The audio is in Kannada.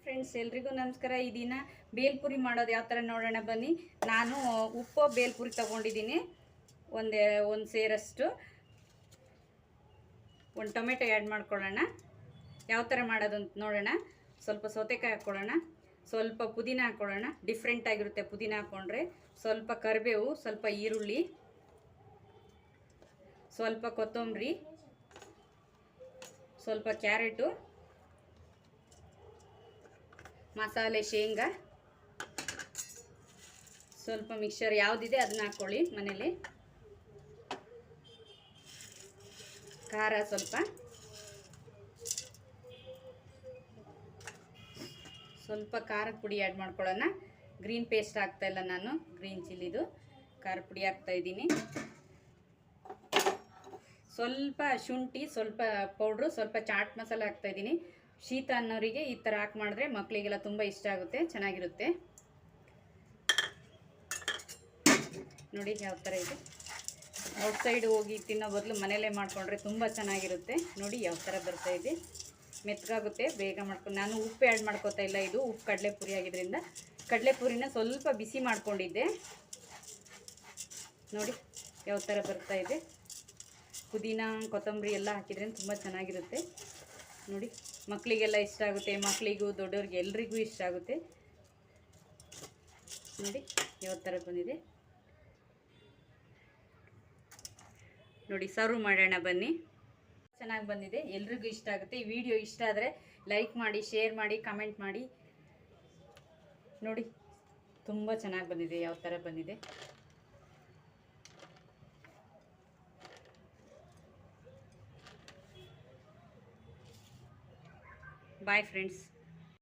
ಫ್ರೆಂಡ್ಸ್, ಎಲ್ರಿಗೂ ನಮಸ್ಕಾರ. ಈ ದಿನ ಬೇಲ್ಪುರಿ ಮಾಡೋದು ಯಾವ ಥರ ನೋಡೋಣ ಬನ್ನಿ. ನಾನು ಉಪ್ಪು ಬೇಲ್ಪುರಿ ತೊಗೊಂಡಿದ್ದೀನಿ. ಒಂದು ಸೇರಷ್ಟು. ಒಂದು ಟೊಮೆಟೊ ಆ್ಯಡ್ ಮಾಡ್ಕೊಳ್ಳೋಣ. ಯಾವ ಥರ ಮಾಡೋದು ಅಂತ ನೋಡೋಣ. ಸ್ವಲ್ಪ ಸೌತೆಕಾಯಿ ಹಾಕ್ಕೊಳ್ಳೋಣ, ಸ್ವಲ್ಪ ಪುದೀನ ಹಾಕ್ಕೊಳ್ಳೋಣ. ಡಿಫ್ರೆಂಟ್ ಆಗಿರುತ್ತೆ ಪುದೀನ ಹಾಕ್ಕೊಂಡ್ರೆ. ಸ್ವಲ್ಪ ಕರಿಬೇವು, ಸ್ವಲ್ಪ ಈರುಳ್ಳಿ, ಸ್ವಲ್ಪ ಕೊತ್ತಂಬರಿ, ಸ್ವಲ್ಪ ಕ್ಯಾರೆಟು, ಮಸಾಲೆ, ಶೇಂಗಾ, ಸ್ವಲ್ಪ ಮಿಕ್ಸರ್ ಯಾವುದಿದೆ ಅದನ್ನ ಹಾಕ್ಕೊಳ್ಳಿ ಮನೇಲಿ. ಖಾರ ಸ್ವಲ್ಪ ಖಾರದ ಪುಡಿ ಆ್ಯಡ್ ಮಾಡ್ಕೊಳ್ಳೋಣ. ಗ್ರೀನ್ ಪೇಸ್ಟ್ ಹಾಕ್ತಾಯಿಲ್ಲ ನಾನು, ಗ್ರೀನ್ ಚಿಲ್ಲಿದು ಖಾರದ ಪುಡಿ ಹಾಕ್ತಾಯಿದ್ದೀನಿ. ಸ್ವಲ್ಪ ಶುಂಠಿ, ಸ್ವಲ್ಪ ಪೌಡ್ರು, ಸ್ವಲ್ಪ ಚಾಟ್ ಮಸಾಲೆ ಹಾಕ್ತಾಯಿದ್ದೀನಿ. ಶೀತ ಅನ್ನೋರಿಗೆ ಈ ಥರ ಹಾಕಿ ಮಾಡಿದ್ರೆ ಮಕ್ಕಳಿಗೆಲ್ಲ ತುಂಬ ಇಷ್ಟ ಆಗುತ್ತೆ, ಚೆನ್ನಾಗಿರುತ್ತೆ. ನೋಡಿ ಯಾವ ಥರ ಇದೆ. ಔಟ್ಸೈಡ್ ಹೋಗಿ ತಿನ್ನೋ ಬದಲು ಮನೆಯಲ್ಲೇ ಮಾಡಿಕೊಂಡ್ರೆ ತುಂಬ ಚೆನ್ನಾಗಿರುತ್ತೆ. ನೋಡಿ ಯಾವ ಥರ ಬರ್ತಾಯಿದೆ, ಮೆತ್ತಗಾಗುತ್ತೆ, ಬೇಗ ಮಾಡ್ಕೊಂಡು. ನಾನು ಉಪ್ಪು ಆ್ಯಡ್ ಮಾಡ್ಕೋತಾ ಇಲ್ಲ. ಇದು ಉಪ್ಪು ಕಡಲೆಪುರಿ ಆಗಿದ್ದರಿಂದ ಕಡಲೆಪುರಿನ ಸ್ವಲ್ಪ ಬಿಸಿ ಮಾಡ್ಕೊಂಡಿದ್ದೆ. ನೋಡಿ ಯಾವ ಥರ ಬರ್ತಾಯಿದೆ. ಪುದೀನ, ಕೊತ್ತಂಬರಿ ಎಲ್ಲ ಹಾಕಿದ್ರೆ ತುಂಬ ಚೆನ್ನಾಗಿರುತ್ತೆ. ನೋಡಿ ಮಕ್ಕಳಿಗೆಲ್ಲ ಇಷ್ಟ ಆಗುತ್ತೆ, ಮಕ್ಕಳಿಗೂ ದೊಡ್ಡವ್ರಿಗೆ ಎಲ್ರಿಗೂ ಇಷ್ಟ ಆಗುತ್ತೆ. ನೋಡಿ ಯಾವ ಥರ ಬಂದಿದೆ. ನೋಡಿ ಸರ್ವ್ ಮಾಡೋಣ ಬನ್ನಿ. ಚೆನ್ನಾಗಿ ಬಂದಿದೆ, ಎಲ್ರಿಗೂ ಇಷ್ಟ ಆಗುತ್ತೆ. ಈ ವಿಡಿಯೋ ಇಷ್ಟ ಆದರೆ ಲೈಕ್ ಮಾಡಿ, ಶೇರ್ ಮಾಡಿ, ಕಮೆಂಟ್ ಮಾಡಿ. ನೋಡಿ ತುಂಬ ಚೆನ್ನಾಗಿ ಬಂದಿದೆ, ಯಾವ ಥರ ಬಂದಿದೆ. Bye friends.